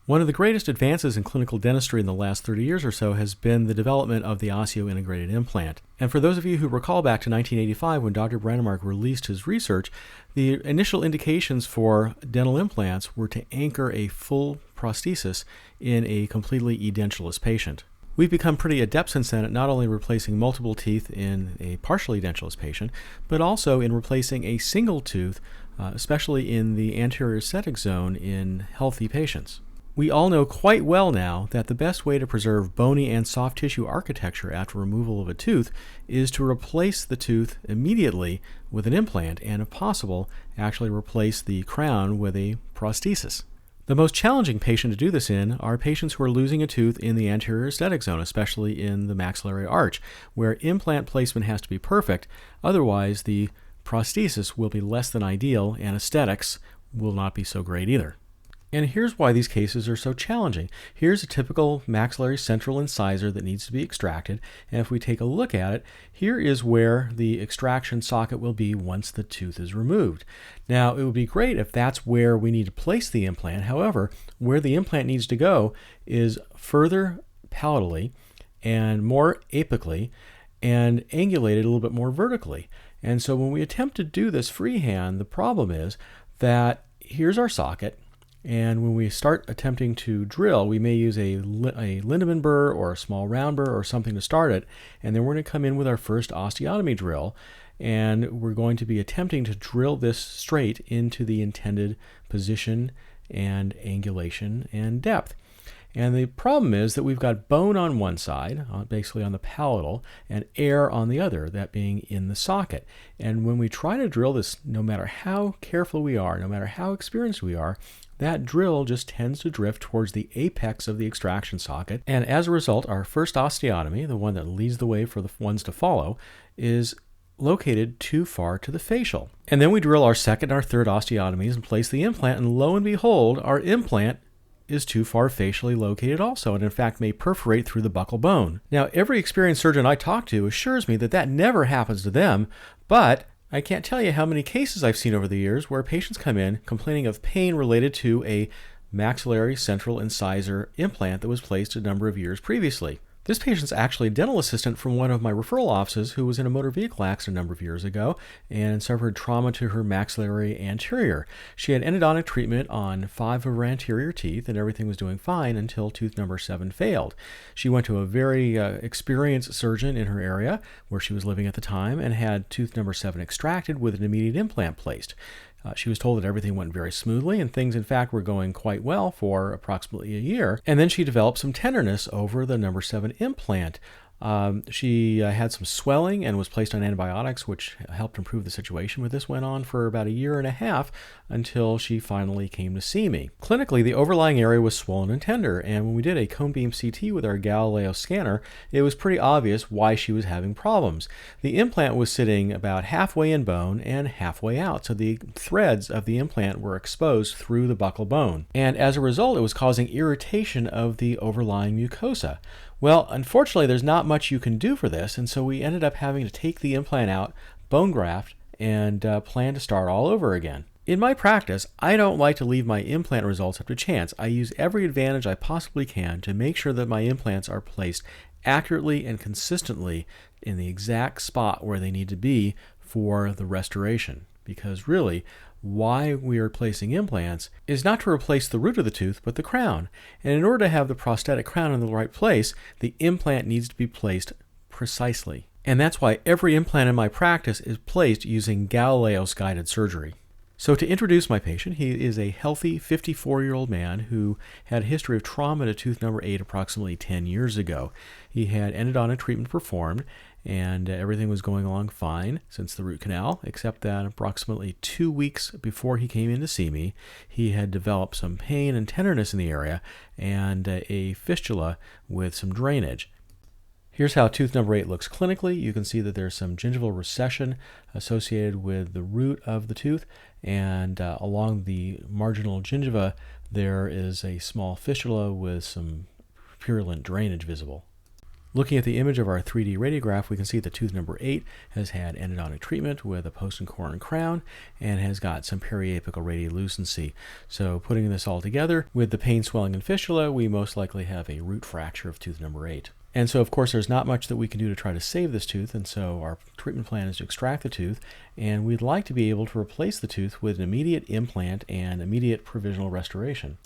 One of the greatest advances in clinical dentistry in the last 30 years or so has been the development of the osseointegrated implant. And for those of you who recall back to 1985 when Dr. Brandemark released his research, the initial indications for dental implants were to anchor a full prosthesis in a completely edentulous patient. We've become pretty adept since then at not only replacing multiple teeth in a partially edentulous patient, but also in replacing a single tooth, especially in the anterior aesthetic zone in healthy patients. We all know quite well now that the best way to preserve bony and soft tissue architecture after removal of a tooth is to replace the tooth immediately with an implant and, if possible, actually replace the crown with a prosthesis. The most challenging patient to do this in are patients who are losing a tooth in the anterior aesthetic zone, especially in the maxillary arch, where implant placement has to be perfect. Otherwise, the prosthesis will be less than ideal and aesthetics will not be so great either. And here's why these cases are so challenging. Here's a typical maxillary central incisor that needs to be extracted, and if we take a look at it, here is where the extraction socket will be once the tooth is removed. Now, it would be great if that's where we need to place the implant. However, where the implant needs to go is further palatally and more apically and angulated a little bit more vertically. And so when we attempt to do this freehand, the problem is that here's our socket. And when we start attempting to drill, we may use a Lindemann burr or a small round burr or something to start it. And then we're going to come in with our first osteotomy drill. And we're going to be attempting to drill this straight into the intended position and angulation and depth. And the problem is that we've got bone on one side, basically on the palatal, and air on the other, that being in the socket. And when we try to drill this, no matter how careful we are, no matter how experienced we are, that drill just tends to drift towards the apex of the extraction socket. And as a result, our first osteotomy, the one that leads the way for the ones to follow, is located too far to the facial. And then we drill our second and our third osteotomies and place the implant, and lo and behold, our implant is too far facially located also, and in fact may perforate through the buccal bone. Now, every experienced surgeon I talk to assures me that that never happens to them, but I can't tell you how many cases I've seen over the years where patients come in complaining of pain related to a maxillary central incisor implant that was placed a number of years previously. This patient's actually a dental assistant from one of my referral offices who was in a motor vehicle accident a number of years ago and suffered trauma to her maxillary anterior. She had endodontic treatment on 5 of her anterior teeth and everything was doing fine until tooth number 7 failed. She went to a very experienced surgeon in her area where she was living at the time and had tooth number 7 extracted with an immediate implant placed. She was told that everything went very smoothly and things, in fact, were going quite well for approximately a year. And then she developed some tenderness over the number 7 implant. She had some swelling and was placed on antibiotics, which helped improve the situation, but this went on for about a year and a half until she finally came to see me. Clinically, the overlying area was swollen and tender, and when we did a cone beam CT with our GALILEOS scanner, it was pretty obvious why she was having problems. The implant was sitting about halfway in bone and halfway out, so the threads of the implant were exposed through the buccal bone. And as a result, it was causing irritation of the overlying mucosa. Well, unfortunately, there's not much you can do for this, and so we ended up having to take the implant out, bone graft, and plan to start all over again. In my practice, I don't like to leave my implant results up to chance. I use every advantage I possibly can to make sure that my implants are placed accurately and consistently in the exact spot where they need to be for the restoration. Because really, why we are placing implants is not to replace the root of the tooth, but the crown. And in order to have the prosthetic crown in the right place, the implant needs to be placed precisely. And that's why every implant in my practice is placed using GALILEOS guided surgery. So to introduce my patient, he is a healthy 54-year-old man who had a history of trauma to tooth number 8 approximately 10 years ago. He had endodontic treatment performed, and everything was going along fine since the root canal, except that approximately 2 weeks before he came in to see me, he had developed some pain and tenderness in the area and a fistula with some drainage. Here's how tooth number 8 looks clinically. You can see that there's some gingival recession associated with the root of the tooth, and along the marginal gingiva there is a small fistula with some purulent drainage visible. Looking at the image of our 3D radiograph, we can see that tooth number 8 has had endodontic treatment with a post and core and crown and has got some periapical radiolucency. So putting this all together, with the pain, swelling, and fistula, we most likely have a root fracture of tooth number 8. And so, of course, there's not much that we can do to try to save this tooth, and so our treatment plan is to extract the tooth, and we'd like to be able to replace the tooth with an immediate implant and immediate provisional restoration.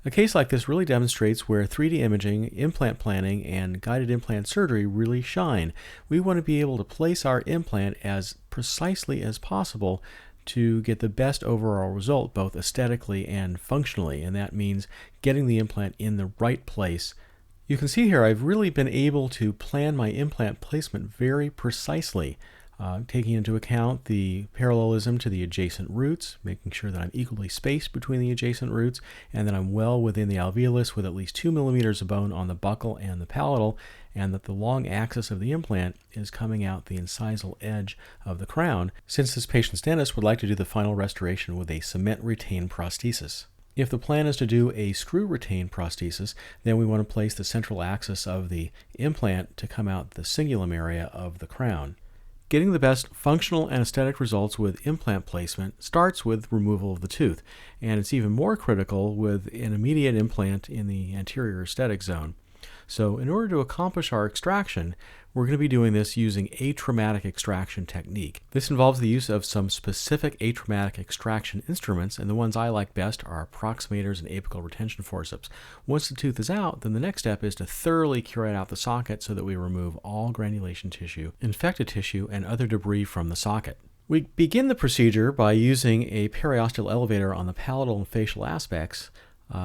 A case like this really demonstrates where 3D imaging, implant planning, and guided implant surgery really shine. We want to be able to place our implant as precisely as possible to get the best overall result, both aesthetically and functionally, and that means getting the implant in the right place. You can see here I've really been able to plan my implant placement very precisely, taking into account the parallelism to the adjacent roots, making sure that I'm equally spaced between the adjacent roots, and that I'm well within the alveolus with at least 2 millimeters of bone on the buccal and the palatal, and that the long axis of the implant is coming out the incisal edge of the crown, since this patient's dentist would like to do the final restoration with a cement retained prosthesis. If the plan is to do a screw retained prosthesis, then we want to place the central axis of the implant to come out the cingulum area of the crown. Getting the best functional and aesthetic results with implant placement starts with removal of the tooth, and it's even more critical with an immediate implant in the anterior aesthetic zone. So in order to accomplish our extraction, we're going to be doing this using atraumatic extraction technique. This involves the use of some specific atraumatic extraction instruments, and the ones I like best are approximators and apical retention forceps. Once the tooth is out, then the next step is to thoroughly curate out the socket so that we remove all granulation tissue, infected tissue, and other debris from the socket. We begin the procedure by using a periosteal elevator on the palatal and facial aspects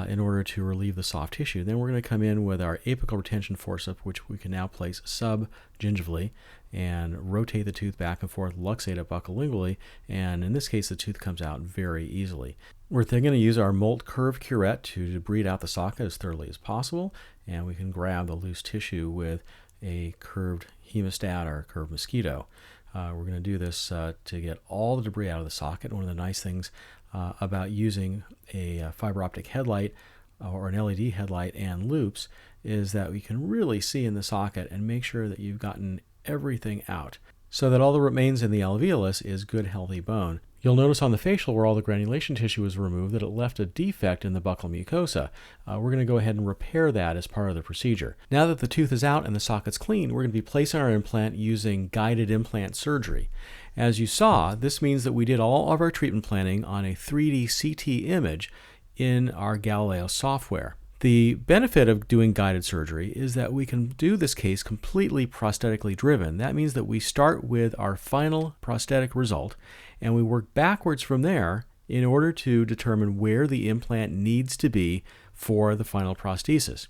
in order to relieve the soft tissue. Then we're going to come in with our apical retention forceps, which we can now place subgingivally and rotate the tooth back and forth, luxate it buccolingually, and in this case the tooth comes out very easily. We're then going to use our Molt curve curette to debride out the socket as thoroughly as possible, and we can grab the loose tissue with a curved hemostat or a curved mosquito. We're going to do this to get all the debris out of the socket. One of the nice things about using a fiber optic headlight or an LED headlight and loops is that we can really see in the socket and make sure that you've gotten everything out so that all that remains in the alveolus is good healthy bone. You'll notice on the facial where all the granulation tissue was removed that it left a defect in the buccal mucosa. We're going to go ahead and repair that as part of the procedure. Now that the tooth is out and the socket's clean, we're going to be placing our implant using guided implant surgery. As you saw, this means that we did all of our treatment planning on a 3D CT image in our GALILEOS software. The benefit of doing guided surgery is that we can do this case completely prosthetically driven. That means that we start with our final prosthetic result and we work backwards from there in order to determine where the implant needs to be for the final prosthesis.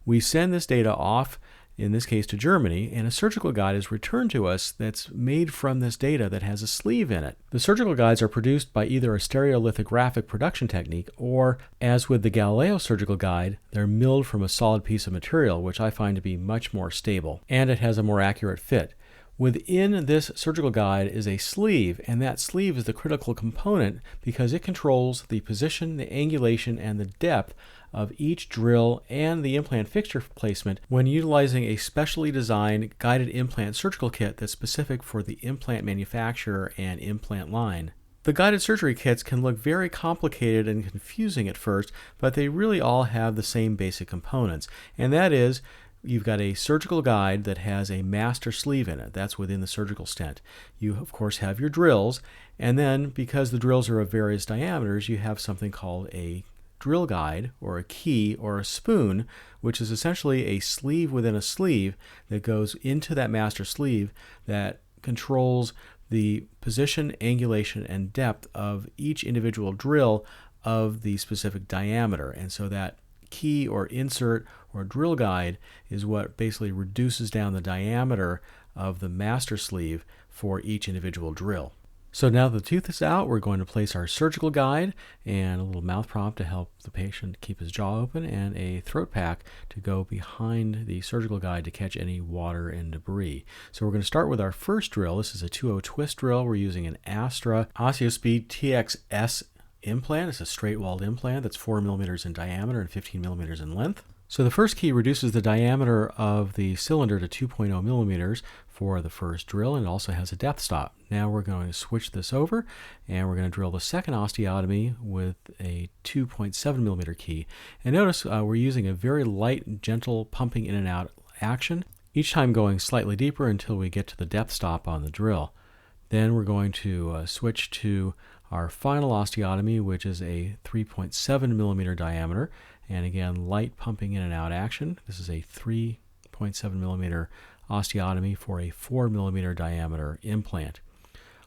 We send this data off, in this case to Germany, and a surgical guide is returned to us that's made from this data that has a sleeve in it. The surgical guides are produced by either a stereolithographic production technique or, as with the GALILEOS surgical guide, they're milled from a solid piece of material, which I find to be much more stable, and it has a more accurate fit. Within this surgical guide is a sleeve, and that sleeve is the critical component because it controls the position, the angulation, and the depth of each drill and the implant fixture placement when utilizing a specially designed guided implant surgical kit that's specific for the implant manufacturer and implant line. The guided surgery kits can look very complicated and confusing at first, but they really all have the same basic components, and that is you've got a surgical guide that has a master sleeve in it. That's within the surgical stent. You, of course, have your drills, and then because the drills are of various diameters, you have something called a drill guide or a key or a spoon, which is essentially a sleeve within a sleeve that goes into that master sleeve that controls the position, angulation, and depth of each individual drill of the specific diameter. And so that key or insert or drill guide is what basically reduces down the diameter of the master sleeve for each individual drill. So now the tooth is out, we're going to place our surgical guide and a little mouth prop to help the patient keep his jaw open and a throat pack to go behind the surgical guide to catch any water and debris. So we're going to start with our first drill. This is a 2-0 twist drill. We're using an Astra OsseoSpeed TXS implant. It's a straight-walled implant that's 4 millimeters in diameter and 15 millimeters in length. So the first key reduces the diameter of the cylinder to 2.0 millimeters for the first drill, and it also has a depth stop. Now we're going to switch this over, and we're going to drill the second osteotomy with a 2.7 millimeter key. And notice we're using a very light, gentle pumping in and out action, each time going slightly deeper until we get to the depth stop on the drill. Then we're going to switch to our final osteotomy, which is a 3.7 millimeter diameter. And again, light pumping in and out action. This is a 3.7 millimeter osteotomy for a 4 millimeter diameter implant.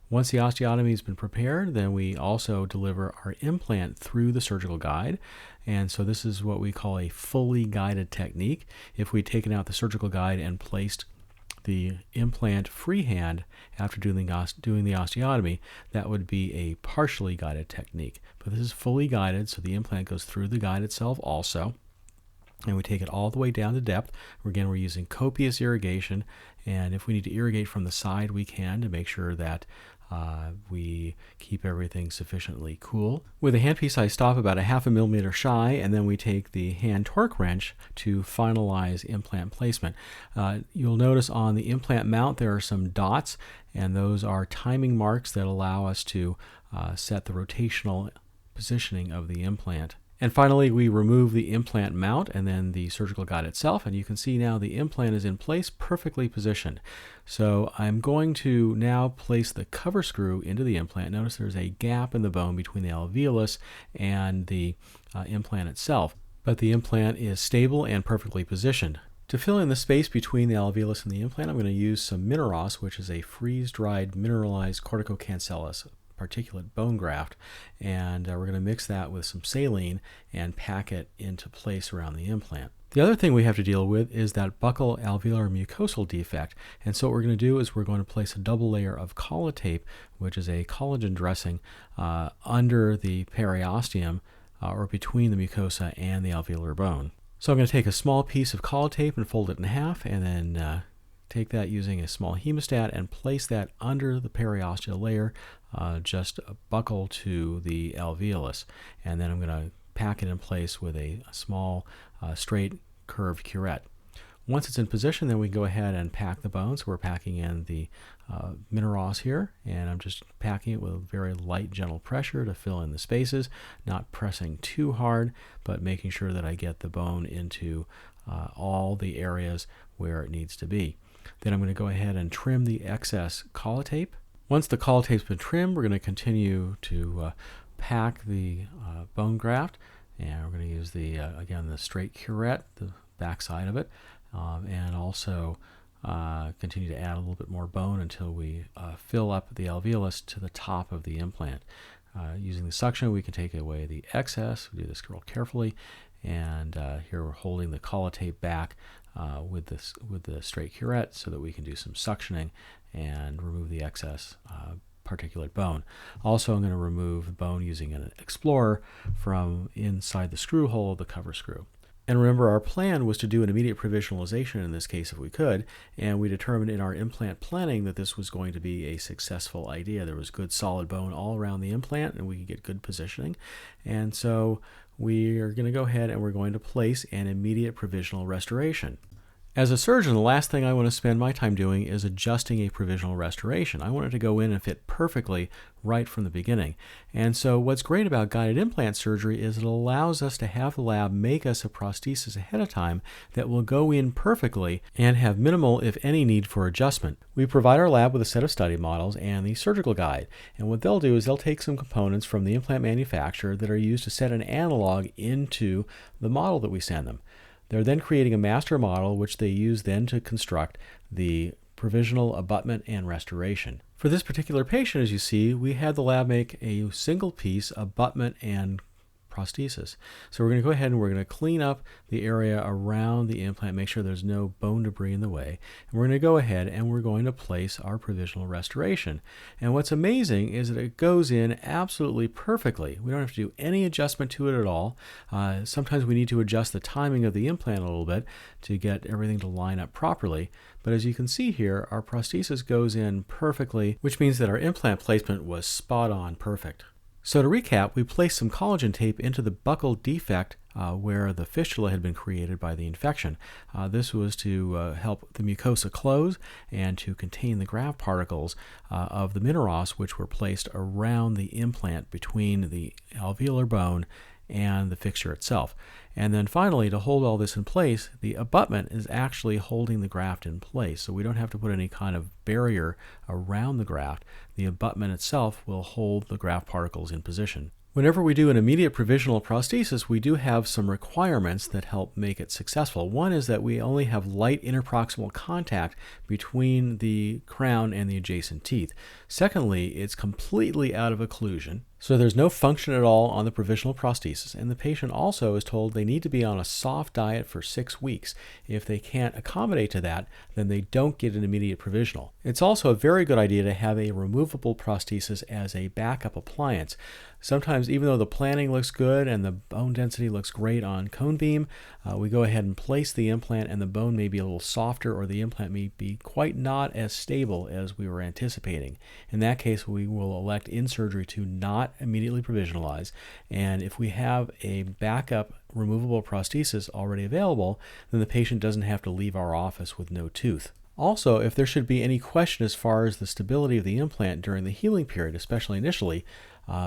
Once the osteotomy has been prepared, then we also deliver our implant through the surgical guide. And so this is what we call a fully guided technique. If we'd taken out the surgical guide and placed the implant freehand after doing the osteotomy, that would be a partially guided technique. But this is fully guided, so the implant goes through the guide itself also. And we take it all the way down to depth. Again, we're using copious irrigation, and if we need to irrigate from the side, we can, to make sure that we keep everything sufficiently cool. With a handpiece, I stop about a 0.5 millimeter shy, and then we take the hand torque wrench to finalize implant placement. You'll notice on the implant mount there are some dots, and those are timing marks that allow us to set the rotational positioning of the implant. And finally, we remove the implant mount and then the surgical guide itself, and you can see now the implant is in place, perfectly positioned. So I'm going to now place the cover screw into the implant. Notice there's a gap in the bone between the alveolus and the implant itself, but the implant is stable and perfectly positioned. To fill in the space between the alveolus and the implant, I'm going to use some Mineros, which is a freeze-dried mineralized corticocancellous particulate bone graft, and we're going to mix that with some saline and pack it into place around the implant. The other thing we have to deal with is that buccal alveolar mucosal defect, and so what we're going to do is we're going to place a double layer of Collatape, which is a collagen dressing, under the periosteum or between the mucosa and the alveolar bone. So I'm going to take a small piece of Collatape and fold it in half, and then take that using a small hemostat and place that under the periosteal layer, just buccal to the alveolus. And then I'm going to pack it in place with a small straight curved curette. Once it's in position, then we can go ahead and pack the bone. So we're packing in the Mineros here, and I'm just packing it with very light, gentle pressure to fill in the spaces, not pressing too hard, but making sure that I get the bone into all the areas where it needs to be. Then I'm going to go ahead and trim the excess Collatape. Once the Collatape's been trimmed, we're going to continue to pack the bone graft, and we're going to use the again the straight curette, the back side of it, and also continue to add a little bit more bone until we fill up the alveolus to the top of the implant. Using the suction, we can take away the excess. We do this real carefully, and here we're holding the Collatape back with the straight curette so that we can do some suctioning and remove the excess particulate bone. Also, I'm going to remove the bone using an explorer from inside the screw hole of the cover screw. And remember, our plan was to do an immediate provisionalization in this case if we could, and we determined in our implant planning that this was going to be a successful idea. There was good solid bone all around the implant, and we could get good positioning. And so we are going to go ahead and we're going to place an immediate provisional restoration. As a surgeon, the last thing I want to spend my time doing is adjusting a provisional restoration. I want it to go in and fit perfectly right from the beginning. And so what's great about guided implant surgery is it allows us to have the lab make us a prosthesis ahead of time that will go in perfectly and have minimal, if any, need for adjustment. We provide our lab with a set of study models and the surgical guide. And what they'll do is they'll take some components from the implant manufacturer that are used to set an analog into the model that we send them. They're then creating a master model, which they use then to construct the provisional abutment and restoration. For this particular patient, as you see, we had the lab make a single piece abutment and prosthesis. So we're going to go ahead and we're going to clean up the area around the implant, make sure there's no bone debris in the way. And we're going to go ahead and we're going to place our provisional restoration. And what's amazing is that it goes in absolutely perfectly. We don't have to do any adjustment to it at all. Sometimes we need to adjust the timing of the implant a little bit to get everything to line up properly. But as you can see here, our prosthesis goes in perfectly, which means that our implant placement was spot on perfect. So to recap, we placed some collagen tape into the buccal defect where the fistula had been created by the infection. This was to help the mucosa close and to contain the graft particles of the mineros, which were placed around the implant between the alveolar bone and the fixture itself. And then finally, to hold all this in place, the abutment is actually holding the graft in place. So we don't have to put any kind of barrier around the graft. The abutment itself will hold the graft particles in position. Whenever we do an immediate provisional prosthesis, we do have some requirements that help make it successful. One is that we only have light interproximal contact between the crown and the adjacent teeth. Secondly, it's completely out of occlusion, so there's no function at all on the provisional prosthesis, and the patient also is told they need to be on a soft diet for 6 weeks. If they can't accommodate to that, then they don't get an immediate provisional. It's also a very good idea to have a removable prosthesis as a backup appliance. Sometimes, even though the planning looks good and the bone density looks great on cone beam, we go ahead and place the implant, and the bone may be a little softer, or the implant may be quite not as stable as we were anticipating. In that case, we will elect in surgery to not immediately provisionalize, and if we have a backup removable prosthesis already available, then the patient doesn't have to leave our office with no tooth. Also, if there should be any question as far as the stability of the implant during the healing period, especially initially,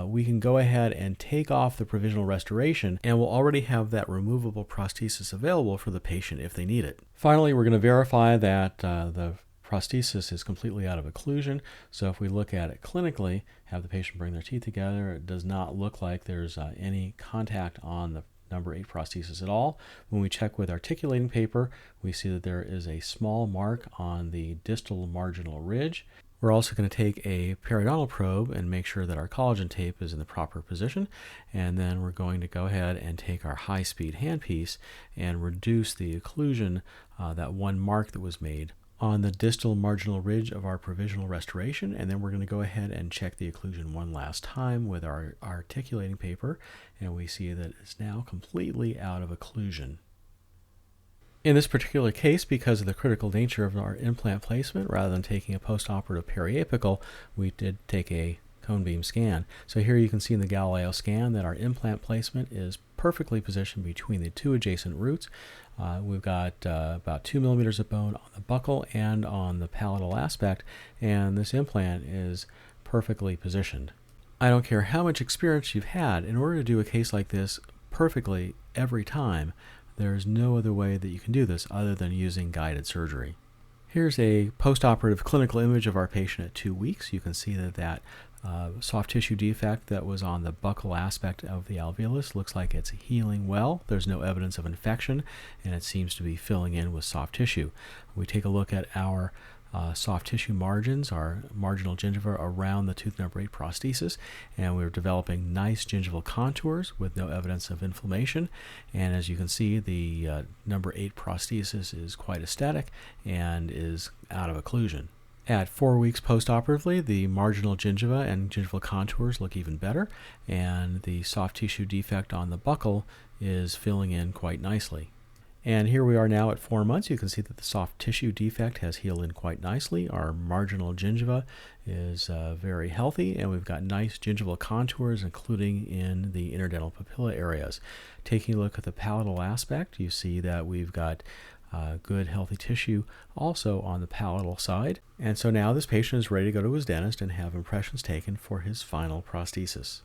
we can go ahead and take off the provisional restoration, and we'll already have that removable prosthesis available for the patient if they need it. Finally, we're going to verify that the prosthesis is completely out of occlusion. So if we look at it clinically, have the patient bring their teeth together, it does not look like there's any contact on the number 8 prosthesis at all. When we check with articulating paper, we see that there is a small mark on the distal marginal ridge. We're also going to take a periodontal probe and make sure that our collagen tape is in the proper position, and then we're going to go ahead and take our high-speed handpiece and reduce the occlusion, that one mark that was made on the distal marginal ridge of our provisional restoration, and then we're going to go ahead and check the occlusion one last time with our articulating paper, and we see that it's now completely out of occlusion. In this particular case, because of the critical nature of our implant placement, rather than taking a post-operative periapical, we did take a cone beam scan. So here you can see in the Galileo scan that our implant placement is perfectly positioned between the 2 adjacent roots. We've got about 2 millimeters of bone on the buccal and on the palatal aspect, and this implant is perfectly positioned. I don't care how much experience you've had, in order to do a case like this perfectly every time, there's no other way that you can do this other than using guided surgery. Here's a post-operative clinical image of our patient at 2 weeks. You can see that soft tissue defect that was on the buccal aspect of the alveolus looks like it's healing well. There's no evidence of infection, and it seems to be filling in with soft tissue. We take a look at our soft tissue margins, our marginal gingiva around the tooth number 8 prosthesis, and we're developing nice gingival contours with no evidence of inflammation. And as you can see, the number 8 prosthesis is quite aesthetic and is out of occlusion. At 4 weeks post-operatively, the marginal gingiva and gingival contours look even better, and the soft tissue defect on the buccal is filling in quite nicely. And here we are now at 4 months. You can see that the soft tissue defect has healed in quite nicely. Our marginal gingiva is very healthy, and we've got nice gingival contours, including in the interdental papilla areas. Taking a look at the palatal aspect, you see that we've got good healthy tissue also on the palatal side. And so now this patient is ready to go to his dentist and have impressions taken for his final prosthesis.